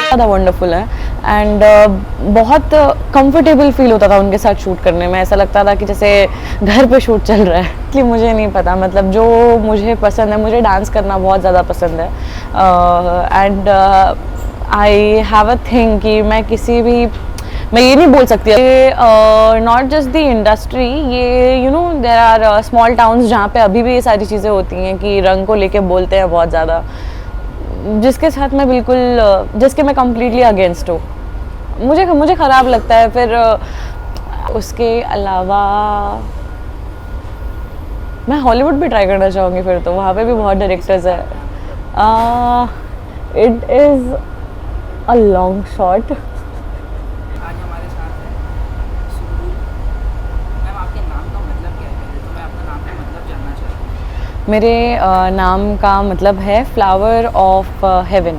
ज़्यादा वंडरफुल है एंड बहुत कंफर्टेबल फील होता था उनके साथ शूट करने में। ऐसा लगता था कि जैसे घर पे शूट चल रहा है। कि मुझे नहीं पता, मतलब जो मुझे पसंद है, मुझे डांस करना बहुत ज़्यादा पसंद है and I have a thing कि मैं किसी भी, मैं ये नहीं बोल सकती नॉट जस्ट द इंडस्ट्री, ये you know there are small towns जहाँ पे अभी भी ये सारी चीज़ें होती हैं कि रंग को लेके बोलते हैं बहुत ज़्यादा, जिसके साथ मैं बिल्कुल जिसके मैं कम्प्लीटली अगेंस्ट हूँ। मुझे ख़राब लगता है। फिर उसके अलावा मैं हॉलीवुड भी ट्राई करना चाहूँगी, फिर तो वहाँ पे भी बहुत डायरेक्टर्स है। It is a long shot. आज हमारे साथ है सुरूर मैम। आपके नाम का मतलब क्या है? पहले तो मैं आपका नाम का मतलब जानना चाहती हूँ। मेरे नाम का मतलब है फ्लावर ऑफ हेवन।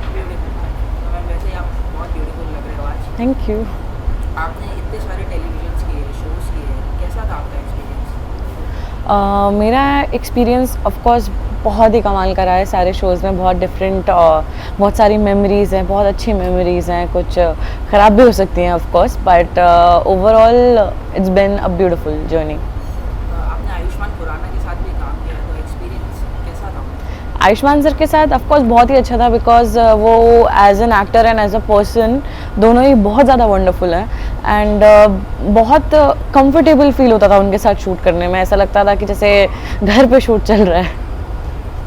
ब्यूटीफुल। तो मैम वैसे ही आप बहुत ब्यूटीफुल लग रहे हो आज। Thank you. आपने इतने सारे टेलीविजन्स किए, शोज़ किए, कैसा था आपका एक्सपीरियंस? मेरा एक्सपीरियंस ऑफ कोर्स बहुत ही कमाल का रहा है। सारे शोज़ में बहुत डिफरेंट बहुत सारी मेमोरीज़ हैं, बहुत अच्छी मेमोरीज़ हैं, कुछ ख़राब भी हो सकती हैं of course, but overall it's been a beautiful journey. आपने आयुष्मान खुराना के साथ भी काम किया, तो एक्सपीरियंस कैसा था? आयुष्मान सर के साथ ऑफ कोर्स बहुत ही अच्छा था, बिकॉज वो as an actor and as a person दोनों ही बहुत ज़्यादा वंडरफुल हैं एंड बहुत कंफर्टेबल फील होता था उनके साथ शूट करने में। ऐसा लगता था कि जैसे घर पे शूट चल रहा है।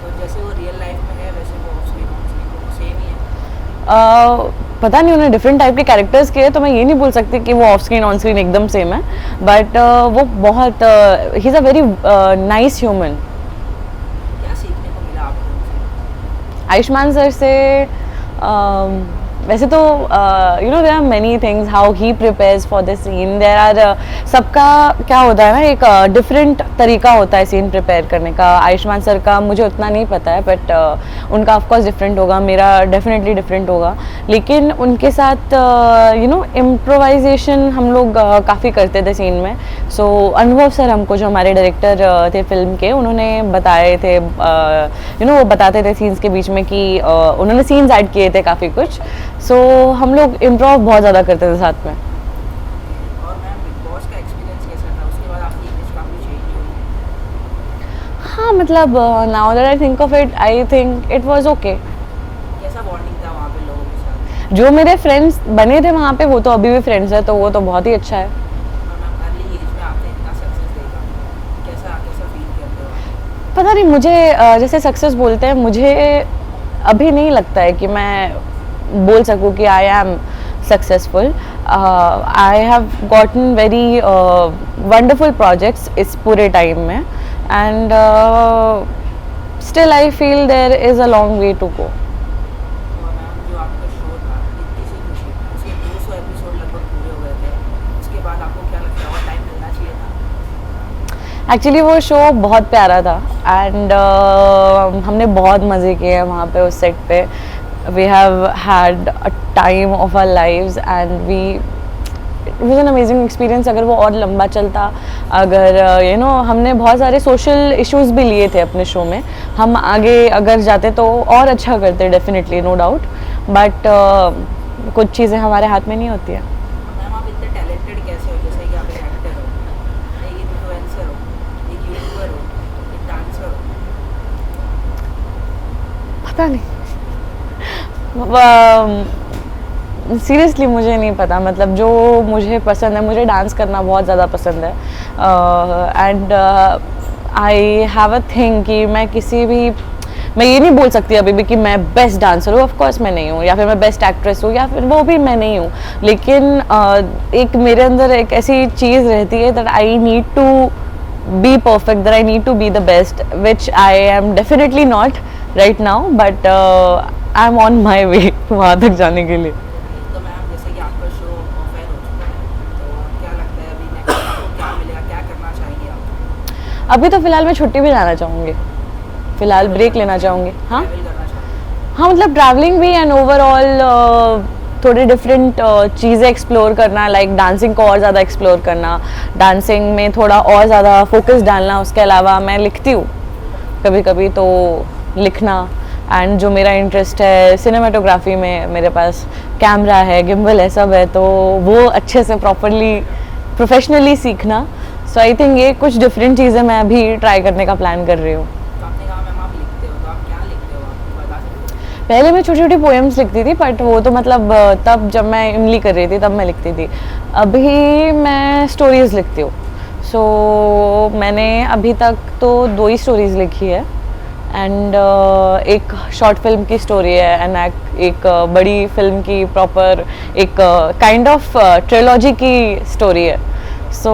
तो जैसे वो रियल लाइफ में है वैसे वो ऑफ स्क्रीन सेम ही है? पता नहीं, उन्होंने डिफरेंट टाइप के कैरेक्टर्स किए, तो मैं ये नहीं बोल सकती कि वो ऑफ स्क्रीन ऑन स्क्रीन एकदम सेम है, बट वो बहुत he is a very nice human. क्या सीखने को मिला आपको उनसे? आयुष्मान सर से वैसे तो you know there are many things how he prepares for the scene. There are सबका क्या होता है ना, एक डिफरेंट तरीका होता है सीन प्रिपेयर करने का। आयुष्मान सर का मुझे उतना नहीं पता है, बट उनका ऑफ कोर्स डिफरेंट होगा, मेरा डेफिनेटली डिफरेंट होगा। लेकिन उनके साथ यू नो इम्प्रोवाइजेशन हम लोग काफ़ी करते थे सीन में। सो अनुभव सर हमको, जो हमारे डायरेक्टर थे फिल्म के, उन्होंने बताए थे यू नो वो बताते थे सीन्स के बीच में कि उन्होंने सीन्स ऐड किए थे काफ़ी कुछ। सो हम लोग इम्प्रोव बहुत ज़्यादा करते थे साथ में। और मैम बिग बॉस का एक्सपीरियंस कैसा था? उसके बाद आपकी इमेज काफ़ी चेंज हुई। हाँ मतलब now that I think of it, I think it was okay. कैसा बॉन्डिंग था वहाँ पे लोगों के साथ? जो मेरे फ्रेंड्स बने थे वहाँ पे वो तो अभी भी फ्रेंड्स है, तो वो तो बहुत ही अच्छा है। और मैम अर्ली एज में आपने इतना सक्सेस देखा, कैसा कैसा फील करते हो? पता नहीं, मुझे जैसे सक्सेस बोलते हैं, मुझे अभी नहीं लगता है कि मैं बोल सकूँ कि I am successful. I have gotten very wonderful projects इस पूरे टाइम में and still I feel there is a long way to go. और मैम जो आपका शो था इतनी सी खुशी, उसके 200 एपिसोड लगभग पूरे हो गए थे, उसके बाद आपको क्या लगता है और टाइम मिलना चाहिए था? एक्चुअली वो शो बहुत प्यारा था एंड हमने बहुत मज़े किए हैं वहाँ पे उस सेट पे। We have had a time of our lives and we it was an amazing experience. अगर वो और लंबा चलता, अगर यू नो हमने बहुत सारे सोशल इश्यूज भी लिए थे अपने शो में, हम आगे अगर जाते तो और अच्छा करते डेफिनेटली, नो डाउट, बट कुछ चीज़ें हमारे हाथ में नहीं होती हैं। मैम आप इतने टैलेंटेड कैसे हो? जैसे कि आप एक एक्टर हो, एक इन्फ्लुएंसर हो, एक यूट्यूबर हो, एक डांसर हो। पता नहीं, सीरियसली मुझे नहीं पता। मतलब जो मुझे पसंद है, मुझे डांस करना बहुत ज़्यादा पसंद है and I have a thing कि मैं किसी भी, मैं ये नहीं बोल सकती अभी भी कि मैं बेस्ट डांसर हूँ, ऑफ कोर्स मैं नहीं हूँ, या फिर मैं बेस्ट एक्ट्रेस हूँ, या फिर वो भी मैं नहीं हूँ। लेकिन एक मेरे अंदर एक ऐसी चीज़ रहती है that I need to be perfect, that I need to be the best, which I am definitely not right now, but I am on my way वहाँ तक जाने के लिए। तो मैम जैसे कि आपका शो ऑफर हो चुका है, तो क्या लगता है अभी नेक्स्ट आपको क्या मिलेगा, क्या करना चाहेंगे आप? अभी तो फ़िलहाल मैं छुट्टी भी जाना चाहूँगी, फ़िलहाल ब्रेक लेना चाहूँगी। हाँ ट्रैवल करना चाहेंगे? हाँ, मतलब ट्रैवलिंग भी एंड ओवरऑल थोड़ी डिफरेंट चीज़ें एक्सप्लोर करना, लाइक डांसिंग को और ज़्यादा एक्सप्लोर करना, डांसिंग में थोड़ा और ज़्यादा फोकस डालना। उसके अलावा मैं लिखती हूँ कभी कभी, तो लिखना, एंड जो मेरा इंटरेस्ट है सिनेमाटोग्राफी में, मेरे पास कैमरा है, गिम्बल है, सब है, तो वो अच्छे से प्रॉपरली प्रोफेशनली सीखना। सो आई थिंक ये कुछ डिफरेंट चीज़ें मैं अभी ट्राई करने का प्लान कर रही हूँ। तो आपने कहा मैम आप लिखते हो, तो आप क्या लिखते हो, आप बता सकते हो? पहले मैं छोटी छोटी पोएम्स लिखती थी, बट वो तो मतलब तब जब मैं इमली कर रही थी तब मैं लिखती थी। अभी मैं स्टोरीज़ लिखती हूँ। सो मैंने अभी तक तो 2 ही स्टोरीज़ लिखी है, एंड एक शॉर्ट फिल्म की स्टोरी है, एंड एक बड़ी फिल्म की प्रॉपर एक काइंड ऑफ ट्रिलॉजी की स्टोरी है। सो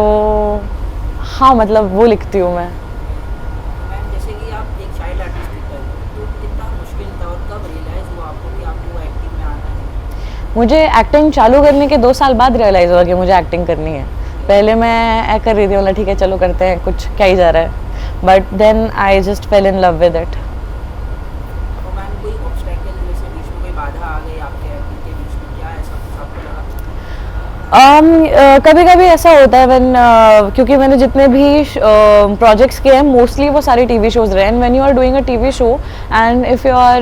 हाँ, मतलब वो लिखती हूँ मैं। मैम जैसे कि आप एक चाइल्ड आर्टिस्ट दिख रहे हो, तो कितना मुश्किल था और कब रियलाइज़ हुआ आपको कि आपको एक्टिंग में आना है? मुझे एक्टिंग चालू करने के 2 साल बाद रियलाइज़ हुआ कि मुझे एक्टिंग करनी है। पहले मैं कर रही थी, बोला ठीक है चलो करते हैं, कुछ क्या ही जा रहा है, but then I just fell in love with it. तो मैम कोई ऑब्स्टेकल जैसे बीच में कोई बाधा आ गई आपके एक्टिंग के बीच में, क्या ऐसा कुछ आपको लगा? कभी कभी ऐसा होता है व्हेन क्योंकि मैंने जितने भी प्रोजेक्ट्स किए हैं मोस्टली वो सारे टीवी शोज रहे हैं, and when you are doing a TV show and if you are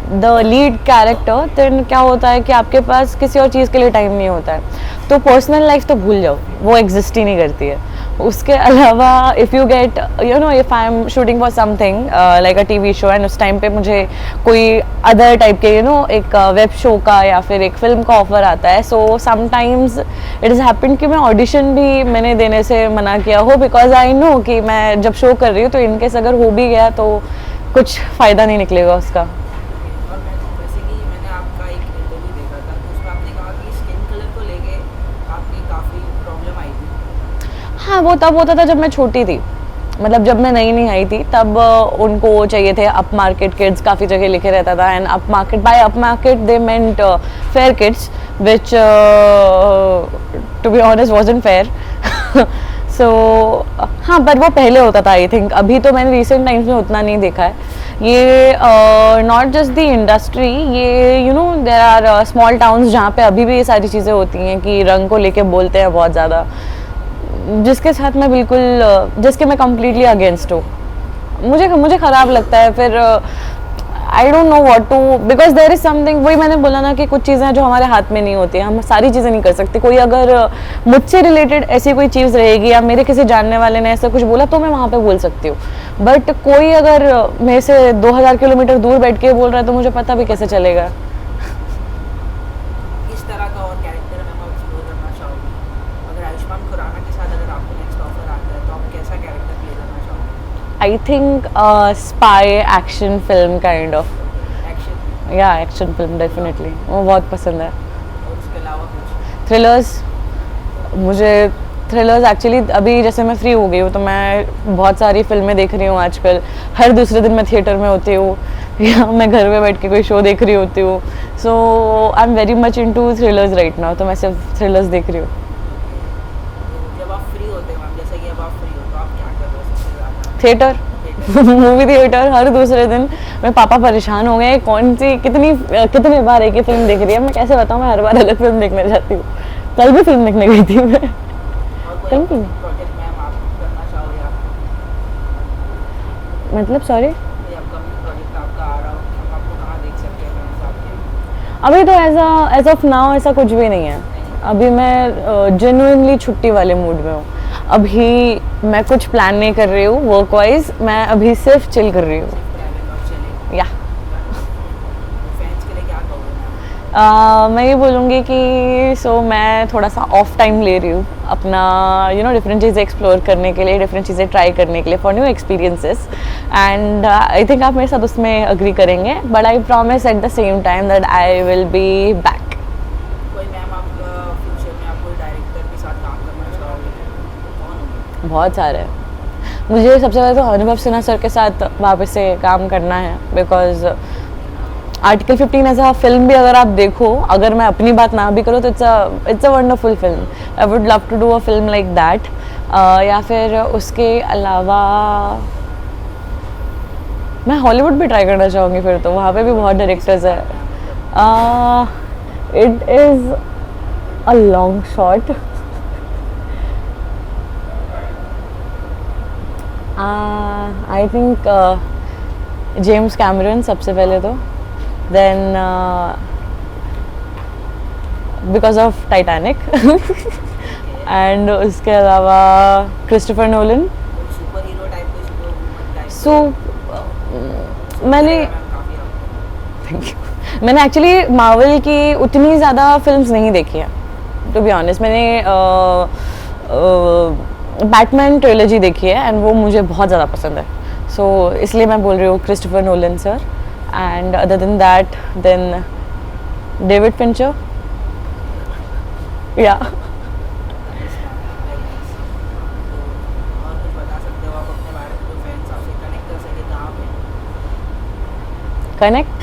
the lead character, then क्या होता है कि आपके पास किसी और चीज़ के लिए टाइम नहीं होता है, तो पर्सनल लाइफ तो भूल जाओ, वो एग्जिस्ट ही नहीं करती है। उसके अलावा if you get you know if I am shooting for something like a TV show, and उस टाइम पे मुझे कोई अदर टाइप के एक वेब शो का या फिर एक फिल्म का ऑफर आता है, so sometimes it is happen कि मैं ऑडिशन भी मैंने देने से मना किया हो, बिकॉज आई नो कि मैं जब शो कर रही हूँ तो इनकेस अगर हो भी गया तो कुछ फ़ायदा नहीं निकलेगा उसका। और मैं जैसे कि मैंने आपका एक इंटरव्यू देखा था, तो उसमें आपने कहा कि स्किन कलर को लेके आपकी काफ़ी प्रॉब्लम आई थी। हाँ, वो तब होता था जब मैं छोटी थी, मतलब जब मैं नई नहीं आई थी तब उनको चाहिए थे अप मार्केट किड्स, काफ़ी जगह लिखे रहता था, and up market by up market they meant fair kids which to be honest wasn't fair. So हाँ, पर वो पहले होता था आई थिंक, अभी तो मैंने रिसेंट टाइम्स में उतना नहीं देखा है। ये नॉट जस्ट द इंडस्ट्री, ये you know there are small towns जहाँ पे अभी भी ये सारी चीज़ें होती हैं कि रंग को लेके बोलते हैं बहुत ज़्यादा, जिसके साथ मैं बिल्कुल जिसके मैं कम्प्लीटली अगेंस्ट हूँ। मुझे ख़राब लगता है, फिर I don't know what to, because there is something, वही मैंने बोला ना कि कुछ चीज़ें जो हमारे हाथ में नहीं होती हैं, हम सारी चीज़ें नहीं कर सकते। कोई अगर मुझसे रिलेटेड ऐसी कोई चीज़ रहेगी या मेरे किसी जानने वाले ने ऐसा कुछ बोला तो मैं वहाँ पे बोल सकती हूँ, बट कोई अगर मेरे से 2000 किलोमीटर दूर बैठ के बोल रहा है तो मुझे पता भी कैसे चलेगा। किस तरह का और कैरेक्टर मैम आप एक्सप्लोर करना चाहोगे? अगर आयुष्मान खुराना के साथ अगर आपको नेक्स्ट ऑफर आता है तो आप कैसा कैरेक्टर प्ले करना चाहोगे? I think spy action film kind of, action या एक्शन फिल्म डेफिनेटली, वो बहुत पसंद है। और उसके अलावा कुछ? थ्रिलर्स, मुझे थ्रिलर्स एक्चुअली अभी जैसे मैं फ्री हो गई हूँ तो मैं बहुत सारी फिल्में देख रही हूँ आजकल, हर दूसरे दिन मैं थिएटर में होती हूँ या मैं घर में बैठ के कोई शो देख रही होती हूँ। So I am very much into thrillers right now, तो मैं सिर्फ थ्रिलर्स देख रही हूँ। तो जब आप फ्री होते हैं मैम, जैसे कि अब आप फ्री हो तो आप क्या कर रहे हो सबसे ज़्यादा? थिएटर, मूवी थिएटर हर दूसरे दिन। मैं पापा परेशान हो गए, कौन सी कितने बार एक ही फिल्म देख रही है, मैं कैसे बताऊँ, मैं हर बार अलग फिल्म देखने जाती हूँ। कल भी फिल्म देखने गई थी मैं। और कल कोई भी प्रोजेक्ट मैम आप करना चाहोगे आप? मतलब सॉरी, कोई अपकमिंग प्रोजेक्ट आपका आ रहा हो, हम आपको कहाँ देख सकते हैं मैम आपके? अभी तो एज ऑफ नाउ ऐसा कुछ भी नहीं है। अभी मैं जेन्युइनली छुट्टी वाले मूड में हूँ। अभी मैं कुछ प्लान नहीं कर रही हूँ वर्क वाइज, मैं अभी सिर्फ चिल कर रही हूँ। ट्रैवल और चले या फैंस के लिए क्या कहोगे मैम? मैं ये बोलूँगी कि मैं थोड़ा सा ऑफ टाइम ले रही हूँ अपना, डिफरेंट चीज़ें एक्सप्लोर करने के लिए, डिफरेंट चीज़ें ट्राई करने के लिए, for new experiences, and I think आप मेरे साथ उसमें अग्री करेंगे, but I promise at the same time that I will be back. कोई मैम आपका फ्यूचर में आप कोई डायरेक्टर के साथ काम करना चाहोगे, कौन होंगे? बहुत सारे हैं। मुझे सबसे पहले तो अनुभव सिन्हा सर के साथ वापस से काम करना है, बिकॉज आर्टिकल 15 ऐसा फिल्म भी अगर आप देखो, अगर मैं अपनी बात ना भी करूँ तो it's a wonderful film. I would love to do a film like that. या फिर उसके अलावा मैं हॉलीवुड भी ट्राई करना चाहूँगी, फिर तो वहाँ पे भी बहुत डायरेक्टर्स है। It is a long shot. I think James Cameron सबसे पहले तो, then because of Titanic and उसके अलावा Christopher Nolan. Super hero type के सुपर वुमन टाइप सो मैंने काफ़ी मैंने एक्चुअली मार्वल की उतनी ज़्यादा फिल्म्स नहीं देखी है, टू बी ऑनेस्ट। मैंने बैटमैन ट्रिलॉजी देखी है एंड वो मुझे बहुत ज़्यादा पसंद है, सो इसलिए मैं बोल रही हूँ Christopher Nolan sir. And other than that then David Fincher, या और कुछ बता सकते हो आप अपने बारे में, जो फैंस आपसे कनेक्ट कर सके कहाँ पे? कनेक्ट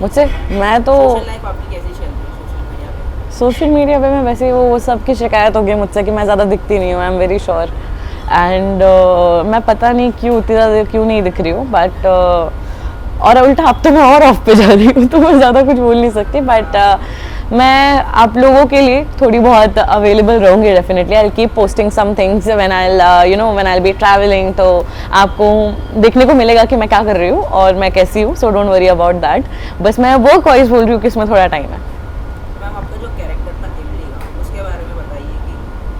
मुझसे, मैं तो सोशल लाइफ आपकी कैसी चल रही है सोशल मीडिया पे? सोशल मीडिया पे मैं वैसे वो सबकी शिकायत हो गई मुझसे कि मैं ज़्यादा दिखती नहीं हूँ, आई एम वेरी श्योर। एंड मैं पता नहीं क्यों उतनी ज़्यादा क्यों नहीं दिख रही हूँ, बट और उल्टा अब तो मैं और ऑफ पे जा रही हूँ तो मैं ज़्यादा कुछ बोल नहीं सकती, बट मैं आप लोगों के लिए थोड़ी बहुत अवेलेबल रहूँगी definitely. I keep posting some things when I you know when I be travelling, तो आपको देखने को मिलेगा कि मैं क्या कर रही हूँ और मैं कैसी हूँ, so don't worry about that. बस मैं वो वॉइस बोल रही हूँ कि इसमें थोड़ा टाइम है। मैम आपका जो कैरेक्टर था इमली का, उसके बारे में बताइए कि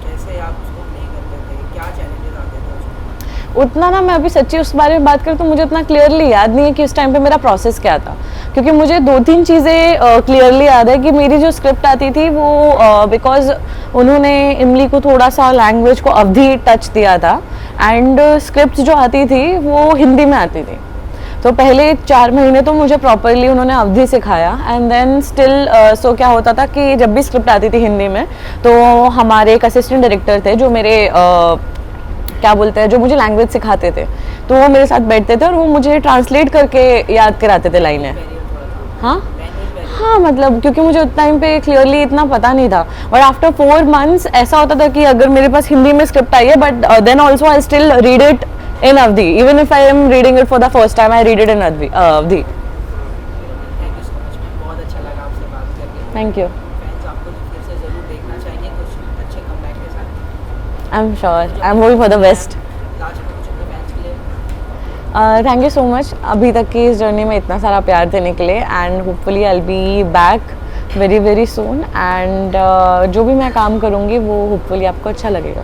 कैसे आप उसको प्ले करते थे, क्या चैलेंजेस आते थे उसमें? उतना ना, मैं अभी सच्ची उस बारे में बात करूँ तो मुझे उतना क्लियरली याद नहीं है कि उस टाइम पे मेरा प्रोसेस क्या था, क्योंकि मुझे 2-3 चीज़ें क्लियरली याद है कि मेरी जो स्क्रिप्ट आती थी वो बिकॉज उन्होंने इमली को थोड़ा सा लैंग्वेज को अवधि टच दिया था, एंड स्क्रिप्ट जो आती थी वो हिंदी में आती थी। तो पहले 4 महीने तो मुझे प्रॉपरली उन्होंने अवधि सिखाया, एंड देन स्टिल सो क्या होता था कि जब भी स्क्रिप्ट आती थी हिंदी में तो हमारे एक असिस्टेंट डायरेक्टर थे जो मेरे क्या बोलते हैं, जो मुझे लैंग्वेज सिखाते थे, तो वो मेरे साथ बैठते थे और वो मुझे ट्रांसलेट करके याद कराते थे लाइनें। बैरियर थोड़ा था, हाँ लैंग्वेज बैरियर। हाँ, मतलब क्योंकि मुझे उस टाइम पे क्लियरली इतना पता नहीं था, बट आफ्टर 4 मंथ्स ऐसा होता था कि अगर मेरे पास हिंदी में स्क्रिप्ट आई है, but then also I still read it in Awadhi, even if I am reading it for the first time I read it in Awadhi. Thank you so much ma'am, बहुत अच्छा लगा आपसे बात करके। थैंक यू, फैंस आपको फिर से ज़रूर देखना चाहिए कुछ अच्छे कमबैक के साथ। I am sure, I am hoping for the best. Last में कुछ अपने फैंस के लिए? थैंक यू सो मच अभी तक की इस जर्नी में इतना सारा प्यार देने के लिए, and hopefully I will be back very very soon, and जो भी मैं काम करूँगी वो होपफुली आपको अच्छा लगेगा।